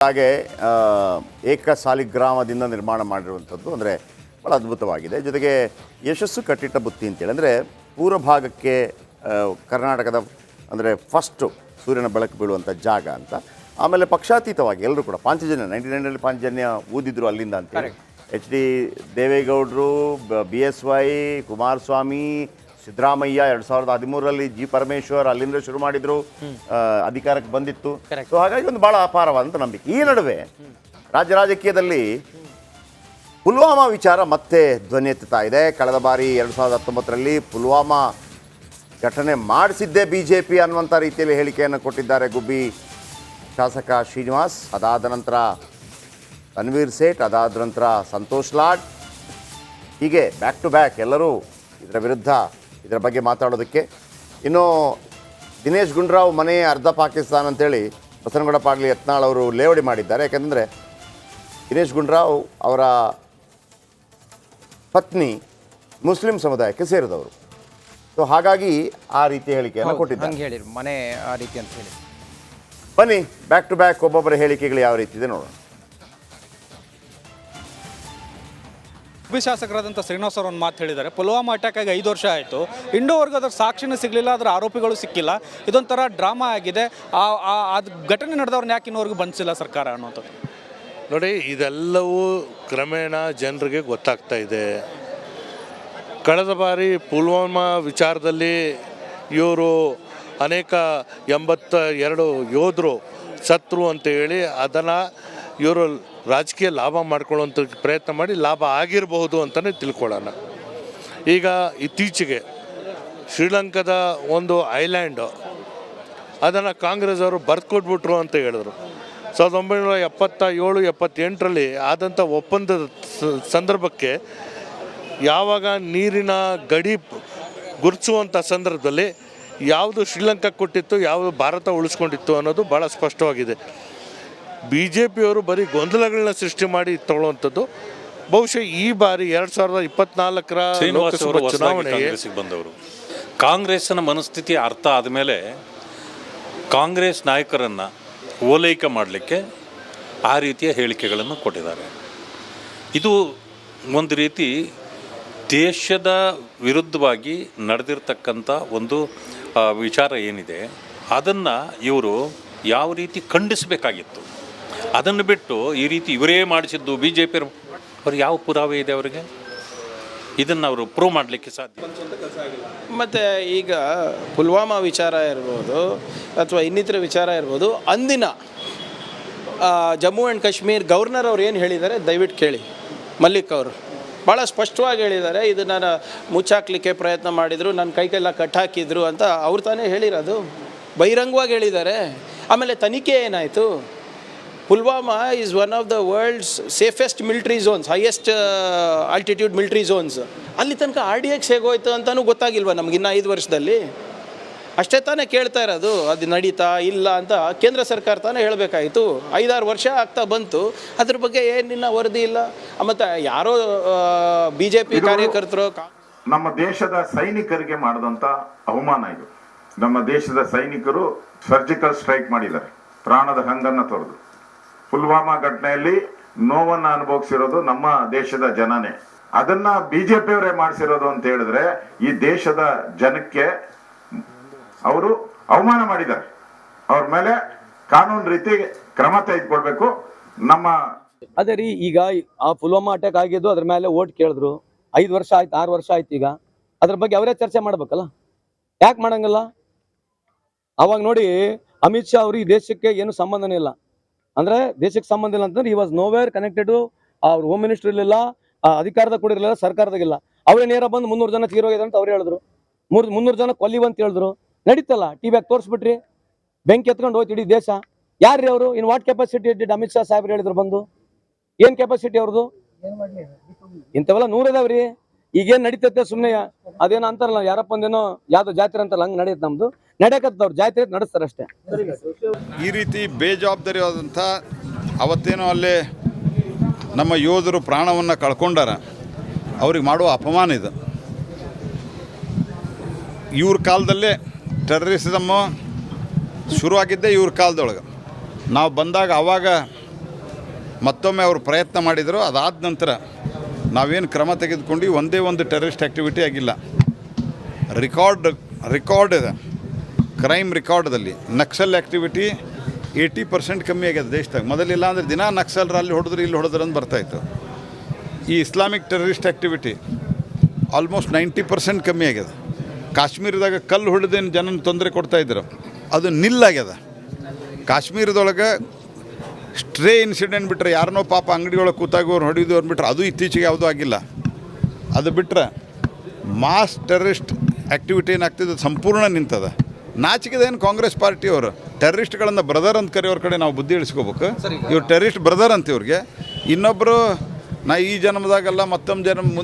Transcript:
ಹಾಗೆ ಏಕ ಸಾಲಿಗ್ರಾಮದಿಂದ ನಿರ್ಮಾಣ ಮಾಡಿರುವಂಥದ್ದು ಅಂದರೆ ಭಾಳ ಅದ್ಭುತವಾಗಿದೆ. ಜೊತೆಗೆ ಯಶಸ್ಸು ಕಟ್ಟಿಟ್ಟ ಬುತ್ತಿ ಅಂತೇಳಿ ಅಂದರೆ ಪೂರ್ವ ಭಾಗಕ್ಕೆ ಕರ್ನಾಟಕದ ಅಂದರೆ ಫಸ್ಟು ಸೂರ್ಯನ ಬೆಳಕು ಬೀಳುವಂಥ ಜಾಗ ಅಂತ. ಆಮೇಲೆ ಪಕ್ಷಾತೀತವಾಗಿ ಎಲ್ಲರೂ ಕೂಡ ಪಾಂಚಜನ್ಯ 99ರಲ್ಲಿ ಪಾಂಚಜನ್ಯ ಊದಿದ್ರು ಅಲ್ಲಿಂದ ಅಂತೇಳಿ ಎಚ್ ಡಿ ದೇವೇಗೌಡರು, BSY, ಕುಮಾರಸ್ವಾಮಿ, ಸಿದ್ದರಾಮಯ್ಯ 2013ರಲ್ಲಿ ಜಿ ಪರಮೇಶ್ವರ್ ಅಲ್ಲಿಂದ ಶುರು ಮಾಡಿದ್ರು, ಅಧಿಕಾರಕ್ಕೆ ಬಂದಿತ್ತು. ಸೊ ಹಾಗಾಗಿ ಒಂದು ಭಾಳ ಅಪಾರವಾದಂಥ ನಂಬಿಕೆ. ಈ ನಡುವೆ ರಾಜ್ಯ ರಾಜಕೀಯದಲ್ಲಿ ಪುಲ್ವಾಮಾ ವಿಚಾರ ಮತ್ತೆ ಧ್ವನಿ ಎತ್ತುತ್ತಾ ಇದೆ. ಕಳೆದ ಬಾರಿ 2019ರಲ್ಲಿ ಪುಲ್ವಾಮಾ ಘಟನೆ ಮಾಡಿಸಿದ್ದೇ BJP ಅನ್ನುವಂಥ ರೀತಿಯಲ್ಲಿ ಹೇಳಿಕೆಯನ್ನು ಕೊಟ್ಟಿದ್ದಾರೆ ಗುಬ್ಬಿ ಶಾಸಕ ಶ್ರೀನಿವಾಸ್. ಅದಾದ ನಂತರ ತನ್ವೀರ್ ಸೇಠ್, ಅದಾದ ನಂತರ ಸಂತೋಷ್ ಲಾಡ್, ಹೀಗೆ ಬ್ಯಾಕ್ ಟು ಬ್ಯಾಕ್ ಎಲ್ಲರೂ ಇದರ ವಿರುದ್ಧ ಇದರ ಬಗ್ಗೆ ಮಾತಾಡೋದಕ್ಕೆ. ಇನ್ನು ದಿನೇಶ್ ಗುಂಡೂರಾವ್ ಮನೆ ಅರ್ಧ ಪಾಕಿಸ್ತಾನ ಅಂತೇಳಿ ಬಸನಗೌಡ ಪಾಟೀಲ್ ಯತ್ನಾಳ್ ಅವರು ಲೇವಡಿ ಮಾಡಿದ್ದಾರೆ. ಯಾಕೆಂದರೆ ದಿನೇಶ್ ಗುಂಡೂರಾವ್ ಅವರ ಪತ್ನಿ ಮುಸ್ಲಿಂ ಸಮುದಾಯಕ್ಕೆ ಸೇರಿದವರು. ಸೊ ಹಾಗಾಗಿ ಆ ರೀತಿ ಹೇಳಿಕೆಯನ್ನು ಕೊಟ್ಟಿದ್ದಾರೆ. ಮನೆ ಆ ರೀತಿ ಅಂತ ಹೇಳಿ. ಬನ್ನಿ ಬ್ಯಾಕ್ ಟು ಬ್ಯಾಕ್ ಒಬ್ಬೊಬ್ಬರ ಹೇಳಿಕೆಗಳು ಯಾವ ರೀತಿ ಇದೆ ನೋಡೋಣ. ಗುಬ್ಬಿ ಶಾಸಕರಾದಂಥ ಶ್ರೀನಿವಾಸ್ ಅವರು ಒಂದು ಮಾತು ಹೇಳಿದ್ದಾರೆ. ಪುಲ್ವಾಮಾ ಅಟ್ಯಾಕ್ ಆಗಿ 5 ವರ್ಷ ಆಯಿತು, ಇಂಡೋವರೆಗೂ ಅದರ ಸಾಕ್ಷಿನೂ ಸಿಗಲಿಲ್ಲ, ಅದರ ಆರೋಪಿಗಳು ಸಿಕ್ಕಿಲ್ಲ. ಇದೊಂಥರ ಡ್ರಾಮಾ ಆಗಿದೆ. ಅದು ಘಟನೆ ನಡೆದವ್ರನ್ನ ಯಾಕೆ ಇನ್ನೂವರೆಗೂ ಬಂಧಿಸಿಲ್ಲ ಸರ್ಕಾರ ಅನ್ನೋಂಥದ್ದು. ನೋಡಿ, ಇದೆಲ್ಲವೂ ಕ್ರಮೇಣ ಜನರಿಗೆ ಗೊತ್ತಾಗ್ತಾ ಇದೆ. ಕಳೆದ ಬಾರಿ ಪುಲ್ವಾಮಾ ವಿಚಾರದಲ್ಲಿ ಇವರು ಅನೇಕ 82 ಯೋಧರು ಸತ್ರು ಅಂತೇಳಿ ಅದನ್ನು ಇವರು ರಾಜಕೀಯ ಲಾಭ ಮಾಡ್ಕೊಳ್ಳುವಂಥ ಪ್ರಯತ್ನ ಮಾಡಿ ಲಾಭ ಆಗಿರಬಹುದು ಅಂತಲೇ ತಿಳ್ಕೊಳ್ಳೋಣ. ಈಗ ಇತ್ತೀಚೆಗೆ ಶ್ರೀಲಂಕಾದ ಒಂದು ಐಲ್ಯಾಂಡು ಅದನ್ನು ಕಾಂಗ್ರೆಸ್ ಅವರು ಬರ್ಕೊಟ್ಬಿಟ್ರು ಅಂತ ಹೇಳಿದ್ರು. 1977, 78ರಲ್ಲಿ ಆದಂಥ ಒಪ್ಪಂದದ ಸಂದರ್ಭಕ್ಕೆ ಯಾವಾಗ ನೀರಿನ ಗಡಿ ಗುರುತಿಸುವಂಥ ಸಂದರ್ಭದಲ್ಲಿ ಯಾವುದು ಶ್ರೀಲಂಕಾ ಕೊಟ್ಟಿತ್ತು, ಯಾವುದು ಭಾರತ ಉಳಿಸ್ಕೊಂಡಿತ್ತು ಅನ್ನೋದು ಭಾಳ ಸ್ಪಷ್ಟವಾಗಿದೆ. BJPಯವರು ಬರೀ ಗೊಂದಲಗಳನ್ನ ಸೃಷ್ಟಿ ಮಾಡಿ ತಗೊಳ್ಳುವಂಥದ್ದು. ಬಹುಶಃ ಈ ಬಾರಿ 2024ರ ಲೋಕಸಭಾ ಚುನಾವಣೆಗೆ ಬಂದವರು ಕಾಂಗ್ರೆಸ್ನ ಮನಸ್ಥಿತಿ ಅರ್ಥ ಆದಮೇಲೆ ಕಾಂಗ್ರೆಸ್ ನಾಯಕರನ್ನು ಓಲೈಕೆ ಮಾಡಲಿಕ್ಕೆ ಆ ರೀತಿಯ ಹೇಳಿಕೆಗಳನ್ನು ಕೊಟ್ಟಿದ್ದಾರೆ. ಇದು ಒಂದು ರೀತಿ ದೇಶದ ವಿರುದ್ಧವಾಗಿ ನಡೆದಿರ್ತಕ್ಕಂಥ ಒಂದು ವಿಚಾರ ಏನಿದೆ ಅದನ್ನು ಇವರು ಯಾವ ರೀತಿ ಖಂಡಿಸಬೇಕಾಗಿತ್ತು. ಅದನ್ನು ಬಿಟ್ಟು ಈ ರೀತಿ ಇವರೇ ಮಾಡಿಸಿದ್ದು BJP ಅವ್ರು ಯಾವ ಪುರಾವೆ ಇದೆ ಅವರಿಗೆ? ಇದನ್ನು ಅವರು ಪ್ರೂವ್ ಮಾಡಲಿಕ್ಕೆ ಸಾಧ್ಯ. ಮತ್ತು ಈಗ ಪುಲ್ವಾಮಾ ವಿಚಾರ ಇರ್ಬೋದು ಅಥವಾ ಇನ್ನಿತರ ವಿಚಾರ ಇರ್ಬೋದು, ಅಂದಿನ ಜಮ್ಮು ಆ್ಯಂಡ್ ಕಾಶ್ಮೀರ್ ಗವರ್ನರ್ ಅವ್ರು ಏನು ಹೇಳಿದ್ದಾರೆ ದಯವಿಟ್ಟು ಕೇಳಿ. ಮಲ್ಲಿಕ್ ಅವರು ಭಾಳ ಸ್ಪಷ್ಟವಾಗಿ ಹೇಳಿದ್ದಾರೆ, ಇದನ್ನು ಮುಚ್ಚಾಕ್ಲಿಕ್ಕೆ ಪ್ರಯತ್ನ ಮಾಡಿದರು, ನನ್ನ ಕೈಗೆಲ್ಲ ಕಟ್ಟಾಕಿದ್ರು ಅಂತ ಅವ್ರು ತಾನೇ ಹೇಳಿರೋದು, ಬಹಿರಂಗವಾಗಿ ಹೇಳಿದ್ದಾರೆ. ಆಮೇಲೆ ತನಿಖೆ ಏನಾಯಿತು? Pulwama is one of the world's safest military zones, highest altitude military zones. ಅಲ್ಲಿ ತನಕ RDX ಹೇಗೋಯ್ತು ಅಂತಲೂ ಗೊತ್ತಾಗಿಲ್ವ ನಮಗಿನ್ನ 5 ವರ್ಷದಲ್ಲಿ? ಅಷ್ಟೇ ತಾನೇ ಕೇಳ್ತಾ ಇರೋದು. ಅದು ನಡೀತಾ ಇಲ್ಲ ಅಂತ ಕೇಂದ್ರ ಸರ್ಕಾರ ತಾನೇ ಹೇಳಬೇಕಾಯಿತು. 5-6 ವರ್ಷ ಆಗ್ತಾ ಬಂತು, ಅದ್ರ ಬಗ್ಗೆ ಏನಿನ್ನ ವರದಿ ಇಲ್ಲ. ಮತ್ತು ಯಾರೋ BJP ಕಾರ್ಯಕರ್ತರು ನಮ್ಮ ದೇಶದ ಸೈನಿಕರಿಗೆ ಮಾಡಿದಂಥ ಅವಮಾನ ಇದು. ನಮ್ಮ ದೇಶದ ಸೈನಿಕರು ಸರ್ಜಿಕಲ್ ಸ್ಟ್ರೈಕ್ ಮಾಡಿದ್ದಾರೆ, ಪ್ರಾಣದ ಹಂಗನ್ನು ತೊರೆದು. ಪುಲ್ವಾಮಾ ಘಟನೆಯಲ್ಲಿ ನೋವನ್ನು ಅನುಭವಿಸಿರೋದು ನಮ್ಮ ದೇಶದ ಜನನೇ. ಅದನ್ನ BJPಯವರೇ ಮಾಡಿಸಿರೋದು ಅಂತ ಹೇಳಿದ್ರೆ ಈ ದೇಶದ ಜನಕ್ಕೆ ಅವರು ಅವಮಾನ ಮಾಡಿದ್ದಾರೆ. ಅವ್ರ ಮೇಲೆ ಕಾನೂನು ರೀತಿ ಕ್ರಮ ತೆಗೆದುಕೊಳ್ಬೇಕು. ನಮ್ಮ ಅದೇ ರೀ, ಈಗ ಆ ಪುಲ್ವಾಮಾ ಅಟ್ಯಾಕ್ ಆಗಿದ್ದು ಅದ್ರ ಮೇಲೆ ಓಟ್ ಕೇಳಿದ್ರು. 5 ವರ್ಷ ಆಯ್ತು, 6 ವರ್ಷ ಆಯ್ತು. ಈಗ ಅದ್ರ ಬಗ್ಗೆ ಅವರೇ ಚರ್ಚೆ ಮಾಡ್ಬೇಕಲ್ಲ, ಯಾಕೆ ಮಾಡಂಗಿಲ್ಲ? ಅವಾಗ ನೋಡಿ, ಅಮಿತ್ ಶಾ ಅವರು ಈ ದೇಶಕ್ಕೆ ಏನು ಸಂಬಂಧನೇ ಇಲ್ಲ ಅಂದ್ರೆ, ದೇಶಕ್ಕೆ ಸಂಬಂಧ ಇಲ್ಲ ಅಂತಂದ್ರೆ, ಈ ವಾಸ್ ನೋವೇರ್ ಕನೆಕ್ಟೆಡ್. ಅವ್ರು ಹೋಮ್ ಮಿನಿಸ್ಟರ್ ಇರಲಿಲ್ಲ, ಅಧಿಕಾರದಾಗ ಕೂಡ ಇರಲಿಲ್ಲ, ಸರ್ಕಾರದಾಗಿಲ್ಲ. ಅವರೇ ನೇರ ಬಂದು 300 ಜನ ತೀರೋಗಿದೆ ಅಂತ ಅವ್ರು ಹೇಳಿದ್ರು. 300 ಜನ ಕೊಲ್ಲಿವಂತ ಹೇಳಿದ್ರು. ನಡೀತಲ್ಲ, ಟಿವಿಯಾಗ ತೋರಿಸ್ಬಿಟ್ರಿ, ಬೆಂಕಿ ಎತ್ಕೊಂಡು ಹೋಯ್ತು ಇಡೀ ದೇಶ. ಯಾರ್ರಿ ಅವರು? ಇನ್ ವಾಟ್ ಕೆಪಾಸಿಟಿ ಇಟ್ಟಿದ್ದು ಅಮಿತ್ ಶಾ ಸಾಹೇಬ್ರು ಹೇಳಿದ್ರು ಬಂದು? ಏನ್ ಕೆಪಾಸಿಟಿ ಅವ್ರದ್ದು? ಇಂಥವೆಲ್ಲ 100 ಇದಾವ್ರಿ. ಈಗೇನು ನಡೀತೈತೆ ಸುಮ್ಮನೆ ಅದೇನೋ ಅಂತಾರಲ್ಲ, ಯಾರಪ್ಪ ಒಂದೇನೋ ಯಾವ್ದೋ ಜಾತ್ರೆ ಅಂತಾರಲ್ಲ, ಹಂಗೆ ನಡೆಯುತ್ತೆ. ನಮ್ದು ನಡೆಯಕತ್ತವ್ರು ಜಾತ್ರೆ ನಡೆಸ್ತಾರೆ ಅಷ್ಟೇ. ಈ ರೀತಿ ಬೇಜವಾಬ್ದಾರಿಯಾದಂಥ ಅವತ್ತೇನೋ ಅಲ್ಲಿ ನಮ್ಮ ಯೋಧರು ಪ್ರಾಣವನ್ನು ಕಳ್ಕೊಂಡಾರ, ಅವ್ರಿಗೆ ಮಾಡುವ ಅಪಮಾನ ಇದು. ಇವ್ರ ಕಾಲದಲ್ಲೇ ಟೆರರಿಸಮು ಶುರುವಾಗಿದ್ದೇ ಇವ್ರ ಕಾಲದೊಳಗೆ. ನಾವು ಬಂದಾಗ ಆವಾಗ ಮತ್ತೊಮ್ಮೆ ಅವರು ಪ್ರಯತ್ನ ಮಾಡಿದರು. ಅದಾದ ನಂತರ ನಾವೇನು ಕ್ರಮ ತೆಗೆದುಕೊಂಡು ಒಂದೇ ಒಂದು ಟೆರರಿಸ್ಟ್ ಆ್ಯಕ್ಟಿವಿಟಿ ಆಗಿಲ್ಲ. ರೆಕಾರ್ಡ್ ಇದೆ, ಕ್ರೈಮ್ ರೆಕಾರ್ಡ್ದಲ್ಲಿ ನಕ್ಸಲ್ ಆ್ಯಕ್ಟಿವಿಟಿ 80% ಕಮ್ಮಿ ಆಗ್ಯದ ದೇಶದಾಗ. ಮೊದಲಿಲ್ಲ ಅಂದರೆ ದಿನ ನಕ್ಸಲ್ರು ಅಲ್ಲಿ ಹೊಡೆದ್ರು ಇಲ್ಲಿ ಹೊಡೆದ್ರು ಅಂತ ಬರ್ತಾಯಿತ್ತು. ಈ ಇಸ್ಲಾಮಿಕ್ ಟೆರರಿಸ್ಟ್ ಆ್ಯಕ್ಟಿವಿಟಿ ಆಲ್ಮೋಸ್ಟ್ 90% ಕಮ್ಮಿ ಆಗ್ಯದ. ಕಾಶ್ಮೀರದಾಗ ಕಲ್ಲು ಹೊಡೆದೇನು ಜನನ ತೊಂದರೆ ಕೊಡ್ತಾಯಿದ್ರು, ಅದು ನಿಲ್ಲಾಗ್ಯದ. ಕಾಶ್ಮೀರದೊಳಗೆ ಸ್ಟ್ರೇ ಇನ್ಸಿಡೆಂಟ್ ಬಿಟ್ಟರೆ ಯಾರನ್ನೋ ಪಾಪ ಅಂಗಡಿಯೊಳಗೆ ಕೂತಾಗೋರು ಹೊಡಿದು ಅವ್ರು ಬಿಟ್ಟರೆ ಅದು ಇತ್ತೀಚೆಗೆ ಯಾವುದೂ ಆಗಿಲ್ಲ. ಅದು ಬಿಟ್ಟರೆ ಮಾಸ್ ಟೆರರಿಸ್ಟ್ ಆ್ಯಕ್ಟಿವಿಟಿ ಏನಾಗ್ತಿದೆ ಸಂಪೂರ್ಣ ನಿಂತದ. ನಾಚಿಕೆದೇನು ಕಾಂಗ್ರೆಸ್ ಪಾರ್ಟಿಯವರು ಟೆರರಿಸ್ಟ್ಗಳನ್ನು ಬ್ರದರ್ ಅಂತ ಕರೆಯೋರ ಕಡೆ ನಾವು ಬುದ್ಧಿ ಇಳಿಸ್ಕೋಬೇಕು. ಇವ್ರು ಟೆರರಿಸ್ಟ್ ಬ್ರದರ್ ಅಂತ ಇವ್ರಿಗೆ. ಇನ್ನೊಬ್ಬರು ನಾ ಈ ಜನ್ಮದಾಗಲ್ಲ ಮತ್ತೊಂದು ಜನ್ಮ